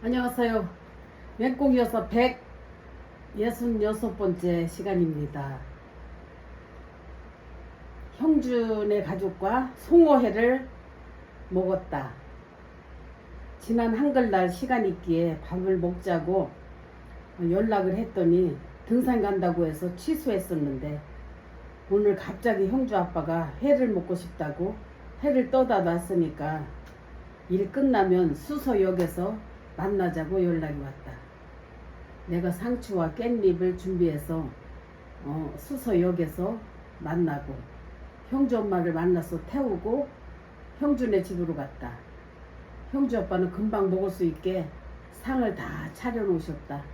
안녕하세요. 맹꽁이어서 166번째 시간입니다. 형준의 가족과 송어회를 먹었다. 지난 한글날 시간 있기에 밥을 먹자고 연락을 했더니 등산 간다고 해서 취소했었는데 오늘 갑자기 형주 아빠가 회를 먹고 싶다고 회를 떠다 놨으니까 일 끝나면 수서역에서 만나자고 연락이 왔다. 내가 상추와 깻잎을 준비해서 수서역에서 만나고 형주 엄마를 만나서 태우고 형준의 집으로 갔다. 형주 아빠는 금방 먹을 수 있게 상을 다 차려놓으셨다.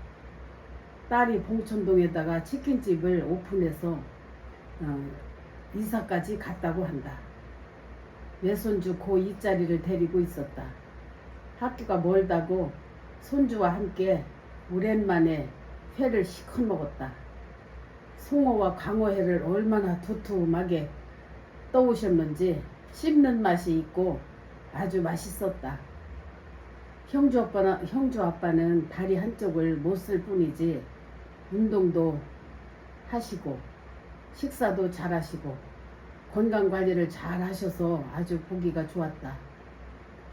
딸이 봉천동에다가 치킨집을 오픈해서 이사까지 갔다고 한다. 외손주 고2짜리를 데리고 있었다. 학교가 멀다고 손주와 함께 오랜만에 회를 시컷 먹었다. 송어와 광어회를 얼마나 두툼하게 떠오셨는지 씹는 맛이 있고 아주 맛있었다. 형주 아빠는 다리 한쪽을 못 쓸 뿐이지 운동도 하시고 식사도 잘 하시고 건강관리를 잘 하셔서 아주 보기가 좋았다.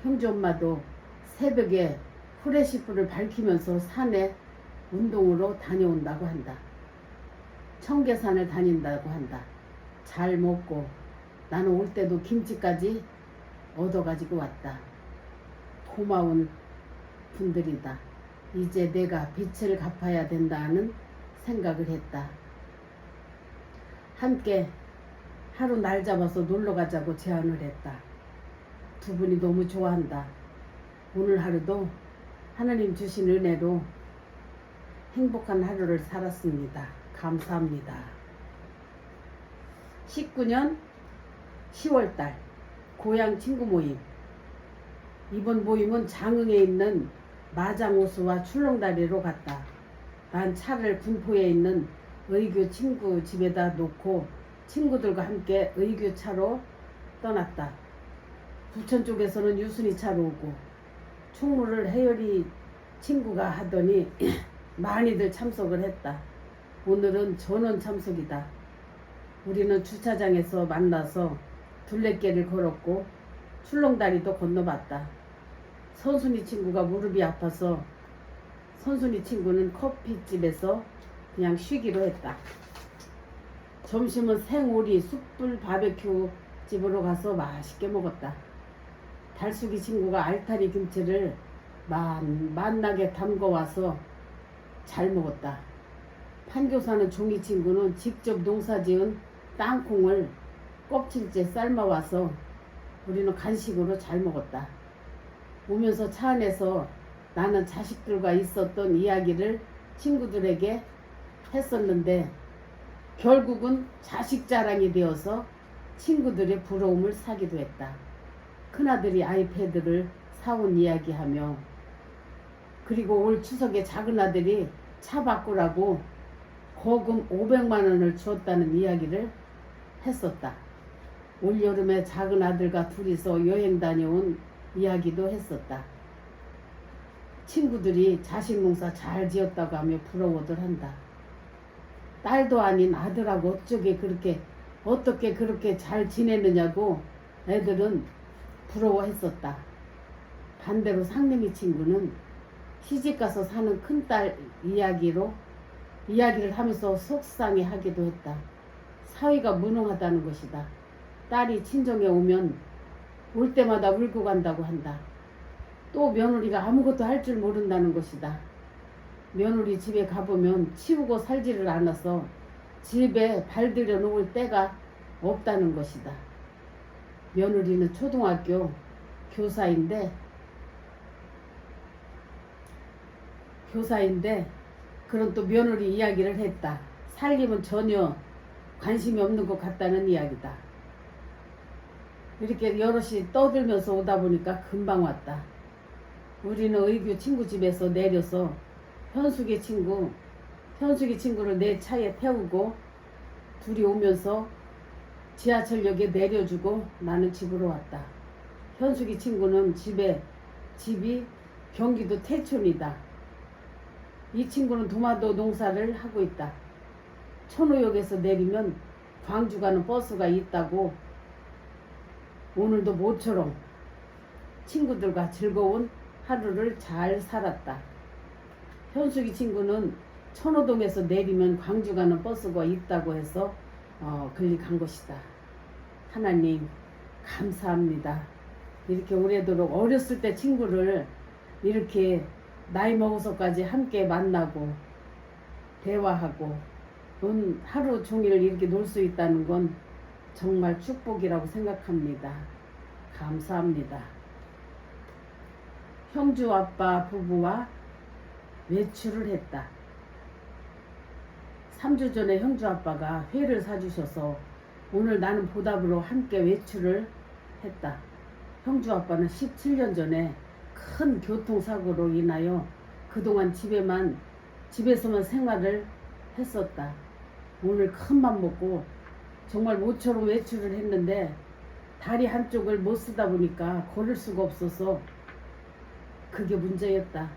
형주 엄마도 새벽에 후레시불을 밝히면서 산에 운동으로 다녀온다고 한다. 청계산을 다닌다고 한다. 잘 먹고 나는 올 때도 김치까지 얻어가지고 왔다. 고마운 분들이다. 이제 내가 빚을 갚아야 된다는 생각을 했다. 함께 하루 날 잡아서 놀러 가자고 제안을 했다. 두 분이 너무 좋아한다. 오늘 하루도 하나님 주신 은혜로 행복한 하루를 살았습니다. 감사합니다. 19년 10월달 고향 친구 모임. 이번 모임은 장흥에 있는 마장호수와 출렁다리로 갔다. 난 차를 군포에 있는 의규 친구 집에다 놓고 친구들과 함께 의규차로 떠났다. 부천 쪽에서는 유순이차로 오고 총무를 혜열이 친구가 하더니 많이들 참석을 했다. 오늘은 전원 참석이다. 우리는 주차장에서 만나서 둘레길을 걸었고 출렁다리도 건너봤다. 선순이 친구가 무릎이 아파서 선순이 친구는 커피집에서 그냥 쉬기로 했다. 점심은 생오리 숯불 바베큐 집으로 가서 맛있게 먹었다. 달숙이 친구가 알타리 김치를 맛나게 담궈와서 잘 먹었다. 판교사는 종이 친구는 직접 농사지은 땅콩을 껍질째 삶아와서 우리는 간식으로 잘 먹었다. 오면서 차 안에서 나는 자식들과 있었던 이야기를 친구들에게 했었는데 결국은 자식 자랑이 되어서 친구들의 부러움을 사기도 했다. 큰아들이 아이패드를 사온 이야기하며 그리고 올 추석에 작은아들이 차 바꾸라고 거금 500만 원을 주었다는 이야기를 했었다. 올 여름에 작은아들과 둘이서 여행 다녀온 이야기도 했었다. 친구들이 자식 농사 잘 지었다고 하며 부러워들 한다. 딸도 아닌 아들하고 어떻게 그렇게 잘 지내느냐고 애들은 부러워했었다. 반대로 상림이 친구는 시집가서 사는 큰딸 이야기를 하면서 속상해하기도 했다. 사위가 무능하다는 것이다. 딸이 친정에 오면 올 때마다 울고 간다고 한다. 또 며느리가 아무것도 할 줄 모른다는 것이다. 며느리 집에 가보면 치우고 살지를 않아서 집에 발들여 놓을 때가 없다는 것이다. 며느리는 초등학교 교사인데 그런 또 며느리 이야기를 했다. 살림은 전혀 관심이 없는 것 같다는 이야기다. 이렇게 여럿이 떠들면서 오다 보니까 금방 왔다. 우리는 의규 친구 집에서 내려서 현숙이 친구를 내 차에 태우고 둘이 오면서 지하철역에 내려주고 나는 집으로 왔다. 현숙이 친구는 집이 경기도 태촌이다. 이 친구는 도마도 농사를 하고 있다. 천호역에서 내리면 광주 가는 버스가 있다고 오늘도 모처럼 친구들과 즐거운 하루를 잘 살았다. 현숙이 친구는 천호동에서 내리면 광주 가는 버스가 있다고 해서 클릭한 것이다. 하나님 감사합니다. 이렇게 오래도록 어렸을 때 친구를 이렇게 나이 먹어서까지 함께 만나고 대화하고 하루 종일 이렇게 놀 수 있다는 건 정말 축복이라고 생각합니다. 감사합니다. 형주 아빠 부부와 외출을 했다. 3주 전에 형주 아빠가 회를 사주셔서 오늘 나는 보답으로 함께 외출을 했다. 형주 아빠는 17년 전에 큰 교통사고로 인하여 그동안 집에서만 생활을 했었다. 오늘 큰 맘 먹고 정말 모처럼 외출을 했는데 다리 한쪽을 못 쓰다 보니까 걸을 수가 없어서 그게 문제였다.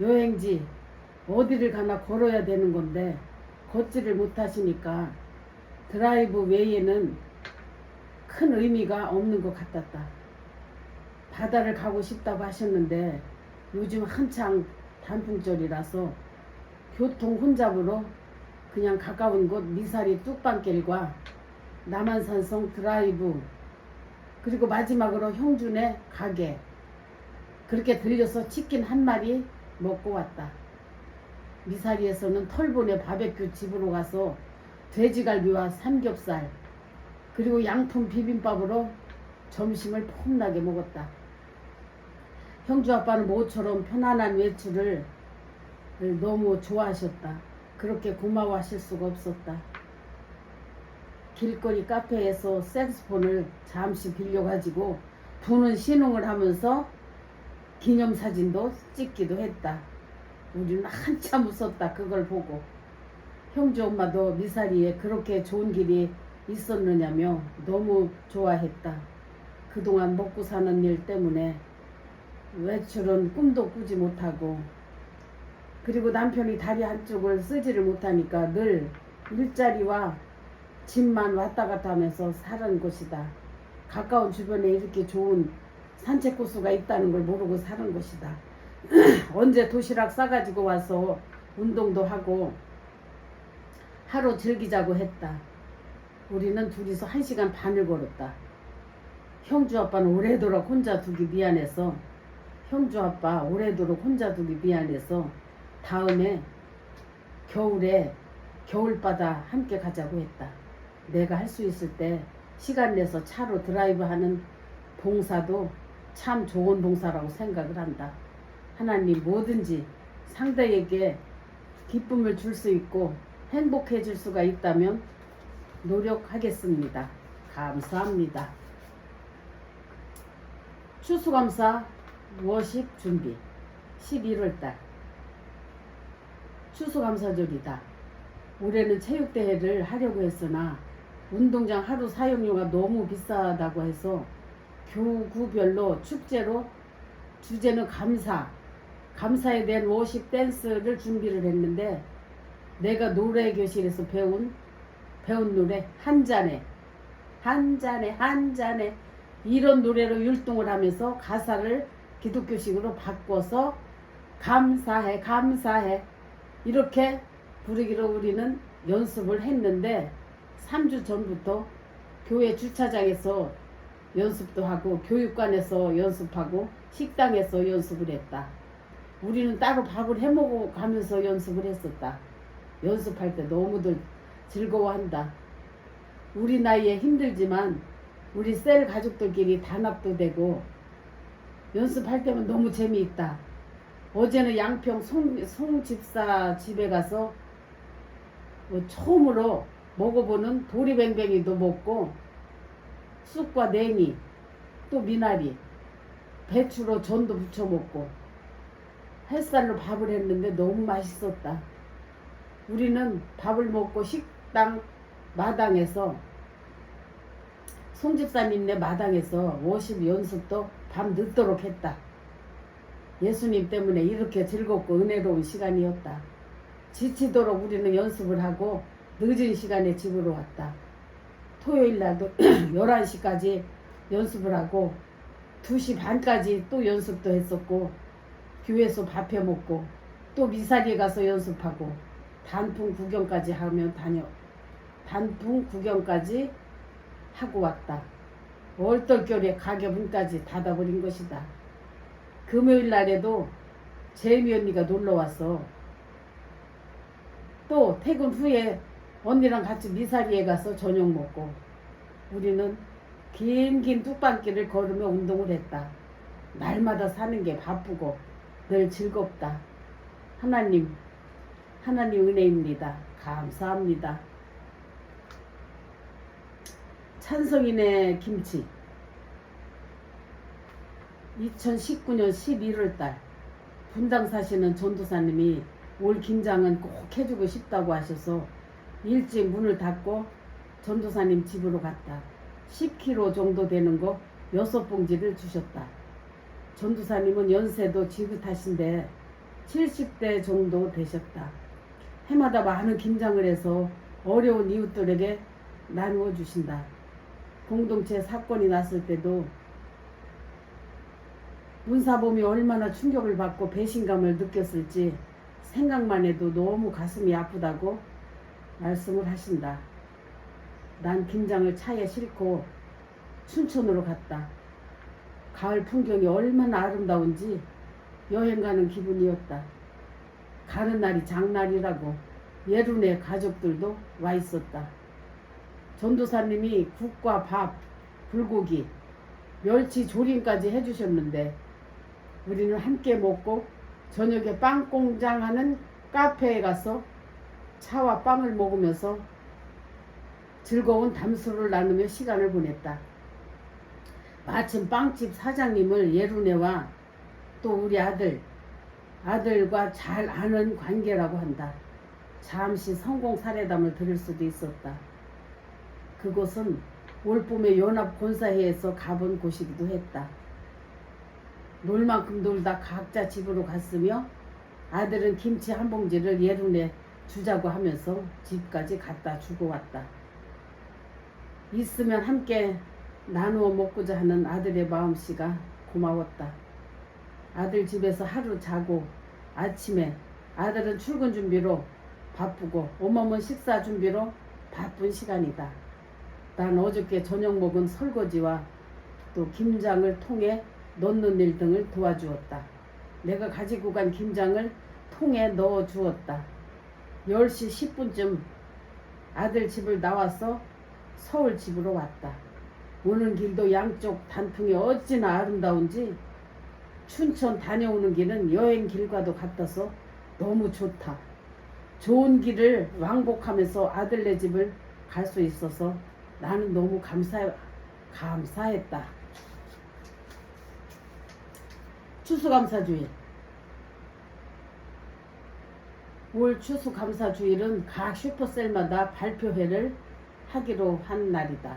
여행지 어디를 가나 걸어야 되는 건데 걷지를 못하시니까 드라이브 외에는 큰 의미가 없는 것 같았다. 바다를 가고 싶다고 하셨는데 요즘 한창 단풍절이라서 교통 혼잡으로 그냥 가까운 곳 미사리 뚝방길과 남한산성 드라이브 그리고 마지막으로 형준의 가게 그렇게 들려서 치킨 한 마리 먹고 왔다. 미사리에서는 털보네 바베큐 집으로 가서 돼지갈비와 삼겹살 그리고 양품 비빔밥으로 점심을 폼나게 먹었다. 형주 아빠는 모처럼 편안한 외출을 너무 좋아하셨다. 그렇게 고마워하실 수가 없었다. 길거리 카페에서 색스폰을 잠시 빌려가지고 부는 신용을 하면서 기념사진도 찍기도 했다. 우리는 한참 웃었다. 그걸 보고 형주 엄마도 미사리에 그렇게 좋은 길이 있었느냐며 너무 좋아했다. 그동안 먹고 사는 일 때문에 외출은 꿈도 꾸지 못하고 그리고 남편이 다리 한쪽을 쓰지를 못하니까 늘 일자리와 집만 왔다 갔다 하면서 사는 곳이다. 가까운 주변에 이렇게 좋은 산책 코스가 있다는 걸 모르고 사는 곳이다. 언제 도시락 싸가지고 와서 운동도 하고 하루 즐기자고 했다. 우리는 둘이서 1시간 반을 걸었다. 형주 아빠는 오래도록 혼자 두기 미안해서 형주 아빠 오래도록 혼자 두기 미안해서 다음에 겨울에 겨울바다 함께 가자고 했다. 내가 할 수 있을 때 시간 내서 차로 드라이브 하는 봉사도 참 좋은 봉사라고 생각을 한다. 하나님 뭐든지 상대에게 기쁨을 줄 수 있고 행복해질 수가 있다면 노력하겠습니다. 감사합니다. 추수감사 워십 준비 11월달 추수감사절이다. 올해는 체육대회를 하려고 했으나 운동장 하루 사용료가 너무 비싸다고 해서 교구별로 축제로 주제는 감사에 대한 워십 댄스를 준비를 했는데 내가 노래교실에서 배운 노래 한 잔에 이런 노래로 율동을 하면서 가사를 기독교식으로 바꿔서 감사해 이렇게 부르기로 우리는 연습을 했는데 3주 전부터 교회 주차장에서 연습도 하고 교육관에서 연습하고 식당에서 연습을 했다. 우리는 따로 밥을 해먹어 가면서 연습을 했었다. 연습할 때 너무들 즐거워한다. 우리 나이에 힘들지만 우리 셀 가족들끼리 단합도 되고 연습할 때면 너무 재미있다. 어제는 양평 송집사 집에 가서 처음으로 먹어보는 도리뱅뱅이도 먹고 쑥과 냉이 또 미나리 배추로 전도 부쳐 먹고 햇살로 밥을 했는데 너무 맛있었다. 우리는 밥을 먹고 식당 마당에서 송집사님네 마당에서 워십 연습도 밤 늦도록 했다. 예수님 때문에 이렇게 즐겁고 은혜로운 시간이었다. 지치도록 우리는 연습을 하고 늦은 시간에 집으로 왔다. 토요일 날도 11시까지 연습을 하고 2시 반까지 또 연습도 했었고 교회에서 밥 해 먹고 또 미사리에 가서 연습하고 단풍 구경까지 하고 왔다. 얼떨결에 가게 문까지 닫아버린 것이다. 금요일 날에도 재미 언니가 놀러와서 또 퇴근 후에 언니랑 같이 미사리에 가서 저녁 먹고 우리는 긴 뚝방길을 걸으며 운동을 했다. 날마다 사는 게 바쁘고 늘 즐겁다. 하나님 은혜입니다. 감사합니다. 찬성인의 김치 2019년 11월달 분당 사시는 전도사님이 올 김장은 꼭 해주고 싶다고 하셔서 일찍 문을 닫고 전도사님 집으로 갔다. 10kg 정도 되는 거 6봉지를 주셨다. 전도사님은 연세도 지긋하신데 70대 정도 되셨다. 해마다 많은 김장을 해서 어려운 이웃들에게 나누어 주신다. 공동체 사건이 났을 때도 문사범이 얼마나 충격을 받고 배신감을 느꼈을지 생각만 해도 너무 가슴이 아프다고 말씀을 하신다. 난 김장을 차에 싣고 춘천으로 갔다. 가을 풍경이 얼마나 아름다운지 여행 가는 기분이었다. 가는 날이 장날이라고 예룬의 가족들도 와 있었다. 전도사님이 국과 밥, 불고기, 멸치 조림까지 해주셨는데 우리는 함께 먹고 저녁에 빵 공장하는 카페에 가서 차와 빵을 먹으면서 즐거운 담소를 나누며 시간을 보냈다. 마침 빵집 사장님을 예룬애와 또 우리 아들과 잘 아는 관계라고 한다. 잠시 성공 사례담을 들을 수도 있었다. 그곳은 올봄에 연합권사회에서 가본 곳이기도 했다. 놀 만큼 놀다 각자 집으로 갔으며 아들은 김치 한 봉지를 예룬에 주자고 하면서 집까지 갖다 주고 왔다. 있으면 함께 나누어 먹고자 하는 아들의 마음씨가 고마웠다. 아들 집에서 하루 자고 아침에 아들은 출근 준비로 바쁘고 엄마는 식사 준비로 바쁜 시간이다. 난 어저께 저녁 먹은 설거지와 또 김장을 통에 넣는 일 등을 도와주었다. 내가 가지고 간 김장을 통에 넣어 주었다. 10시 10분쯤 아들 집을 나와서 서울 집으로 왔다. 오는 길도 양쪽 단풍이 어찌나 아름다운지 춘천 다녀오는 길은 여행 길과도 같아서 너무 좋다. 좋은 길을 왕복하면서 아들네 집을 갈 수 있어서 나는 너무 감사했다. 추수감사주일. 올 추수감사주일은 각 슈퍼셀마다 발표회를 하기로 한 날이다.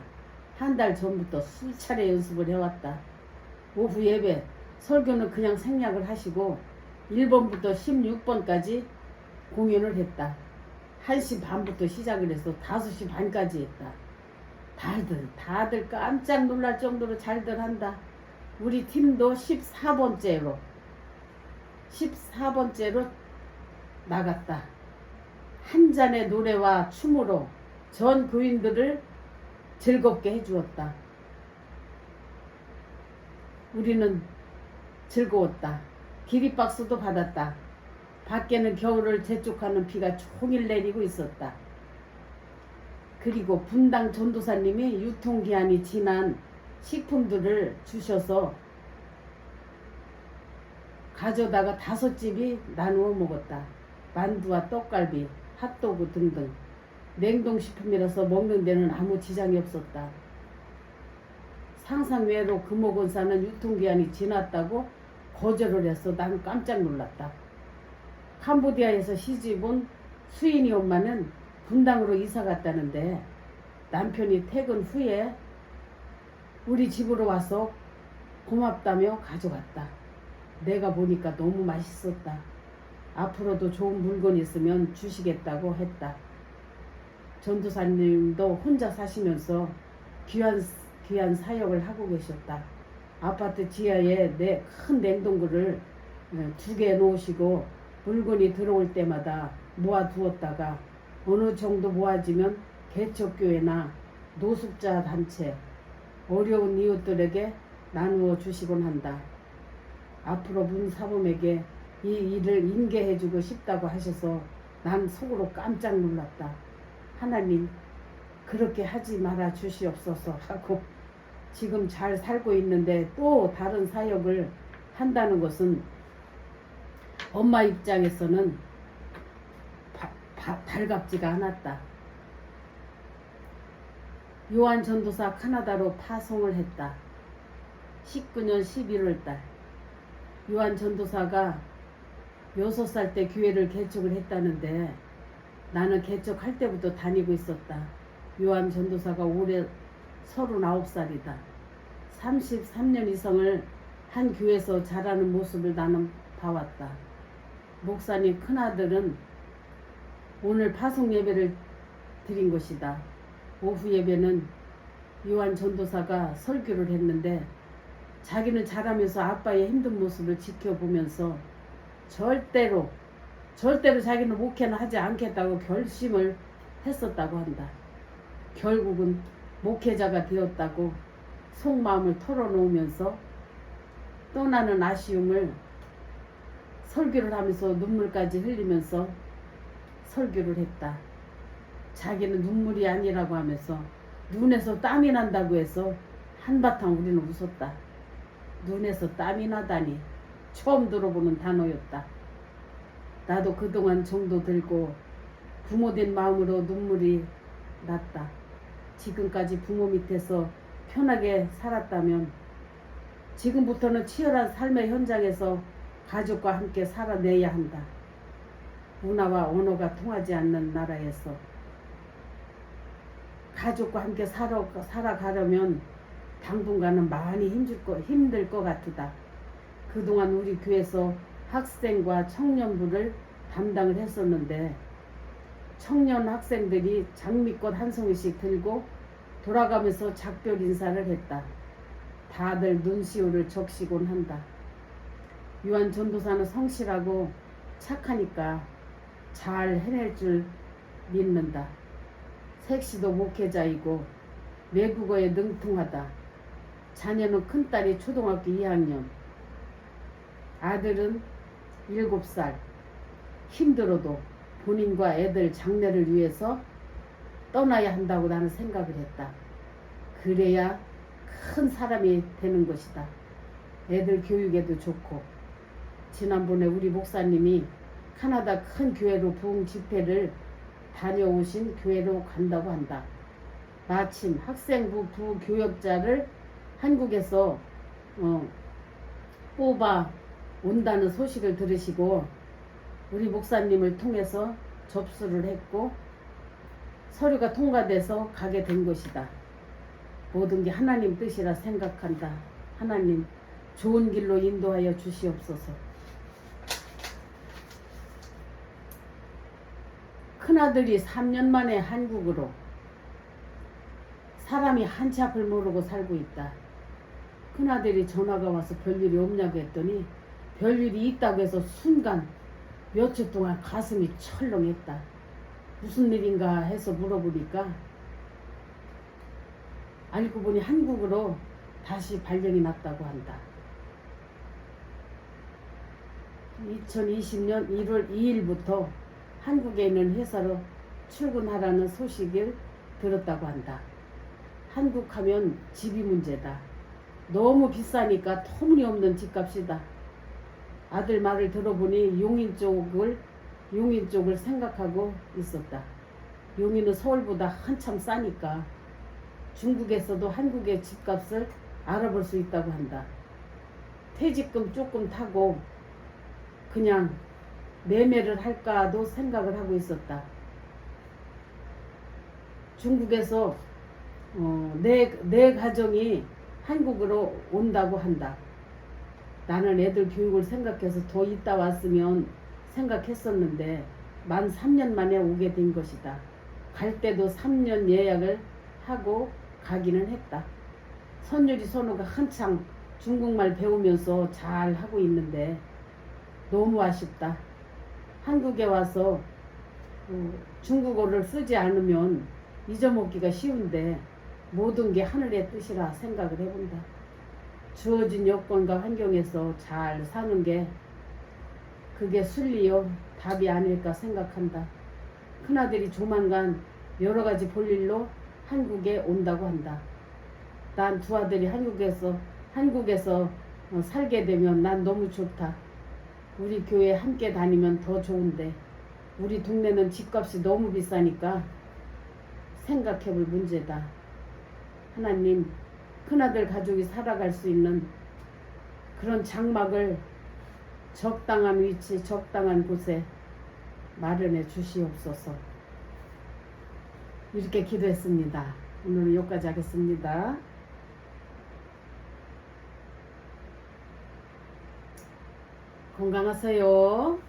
한 달 전부터 수차례 연습을 해왔다. 오후 예배, 설교는 그냥 생략을 하시고 1번부터 16번까지 공연을 했다. 1시 반부터 시작을 해서 5시 반까지 했다. 다들 깜짝 놀랄 정도로 잘들 한다. 우리 팀도 14번째로 나갔다. 한 잔의 노래와 춤으로 전 교인들을 즐겁게 해주었다. 우리는 즐거웠다. 기립박수도 받았다. 밖에는 겨울을 재촉하는 비가 종일 내리고 있었다. 그리고 분당 전도사님이 유통기한이 지난 식품들을 주셔서 가져다가 5집이 나누어 먹었다. 만두와 떡갈비, 핫도그 등등. 냉동식품이라서 먹는 데는 아무 지장이 없었다. 상상외로 금호권사는 유통기한이 지났다고 거절을 해서 난 깜짝 놀랐다. 캄보디아에서 시집온 수인이 엄마는 분당으로 이사 갔다는데 남편이 퇴근 후에 우리 집으로 와서 고맙다며 가져갔다. 내가 보니까 너무 맛있었다. 앞으로도 좋은 물건 있으면 주시겠다고 했다. 전도사님도 혼자 사시면서 귀한 사역을 하고 계셨다. 아파트 지하에 큰 냉동고를 2개 놓으시고 물건이 들어올 때마다 모아두었다가 어느 정도 모아지면 개척교회나 노숙자 단체, 어려운 이웃들에게 나누어 주시곤 한다. 앞으로 문사범에게 이 일을 인계해주고 싶다고 하셔서 난 속으로 깜짝 놀랐다. 하나님, 그렇게 하지 말아 주시옵소서 하고 지금 잘 살고 있는데 또 다른 사역을 한다는 것은 엄마 입장에서는 달갑지가 않았다. 요한 전도사 카나다로 파송을 했다. 19년 11월달 요한 전도사가 6살 때 교회를 개척을 했다는데 나는 개척할 때부터 다니고 있었다. 요한 전도사가 올해 39살이다. 33년 이상을 한 교회에서 자라는 모습을 나는 봐왔다. 목사님 큰아들은 오늘 파송 예배를 드린 것이다. 오후 예배는 요한 전도사가 설교를 했는데 자기는 자라면서 아빠의 힘든 모습을 지켜보면서 절대로 자기는 목회는 하지 않겠다고 결심을 했었다고 한다. 결국은 목회자가 되었다고 속마음을 털어놓으면서 떠나는 아쉬움을 설교를 하면서 눈물까지 흘리면서 설교를 했다. 자기는 눈물이 아니라고 하면서 눈에서 땀이 난다고 해서 한바탕 우리는 웃었다. 눈에서 땀이 나다니 처음 들어보는 단어였다. 나도 그동안 정도 들고 부모된 마음으로 눈물이 났다. 지금까지 부모 밑에서 편하게 살았다면 지금부터는 치열한 삶의 현장에서 가족과 함께 살아내야 한다. 문화와 언어가 통하지 않는 나라에서 가족과 함께 살아가려면 당분간은 많이 힘들 것 같다. 그동안 우리 교회에서 학생과 청년부를 담당을 했었는데 청년 학생들이 장미꽃 한 송이씩 들고 돌아가면서 작별 인사를 했다. 다들 눈시울을 적시곤 한다. 요한 전도사는 성실하고 착하니까 잘 해낼 줄 믿는다. 색시도 목회자이고 외국어에 능통하다. 자녀는 큰딸이 초등학교 2학년, 아들은 7살. 힘들어도 본인과 애들 장래를 위해서 떠나야 한다고 나는 생각을 했다. 그래야 큰 사람이 되는 것이다. 애들 교육에도 좋고. 지난번에 우리 목사님이 카나다 큰 교회로 부흥 집회를 다녀오신 교회로 간다고 한다. 마침 학생부 부교역자를 한국에서 뽑아 온다는 소식을 들으시고 우리 목사님을 통해서 접수를 했고 서류가 통과돼서 가게 된 것이다. 모든 게 하나님 뜻이라 생각한다. 하나님 좋은 길로 인도하여 주시옵소서. 큰아들이 3년 만에 한국으로 사람이 한치 앞을 모르고 살고 있다. 큰아들이 전화가 와서 별일이 없냐고 했더니 별일이 있다고 해서 순간 며칠 동안 가슴이 철렁했다. 무슨 일인가 해서 물어보니까 알고 보니 한국으로 다시 발령이 났다고 한다. 2020년 1월 2일부터 한국에 있는 회사로 출근하라는 소식을 들었다고 한다. 한국 하면 집이 문제다. 너무 비싸니까 터무니없는 집값이다. 아들 말을 들어보니 용인 쪽을 생각하고 있었다. 용인은 서울보다 한참 싸니까 중국에서도 한국의 집값을 알아볼 수 있다고 한다. 퇴직금 조금 타고 그냥 매매를 할까도 생각을 하고 있었다. 중국에서 내 가정이 한국으로 온다고 한다. 나는 애들 교육을 생각해서 더 있다 왔으면 생각했었는데 만 3년 만에 오게 된 것이다. 갈 때도 3년 예약을 하고 가기는 했다. 선율이 선우가 한창 중국말 배우면서 잘 하고 있는데 너무 아쉽다. 한국에 와서 중국어를 쓰지 않으면 잊어먹기가 쉬운데 모든 게 하늘의 뜻이라 생각을 해본다. 주어진 여건과 환경에서 잘 사는 게 그게 순리요 답이 아닐까 생각한다. 큰아들이 조만간 여러 가지 볼일로 한국에 온다고 한다. 난 두 아들이 한국에서 살게 되면 난 너무 좋다. 우리 교회 함께 다니면 더 좋은데 우리 동네는 집값이 너무 비싸니까 생각해볼 문제다. 하나님, 큰아들 가족이 살아갈 수 있는 그런 장막을 적당한 위치, 적당한 곳에 마련해 주시옵소서. 이렇게 기도했습니다. 오늘은 여기까지 하겠습니다. 건강하세요.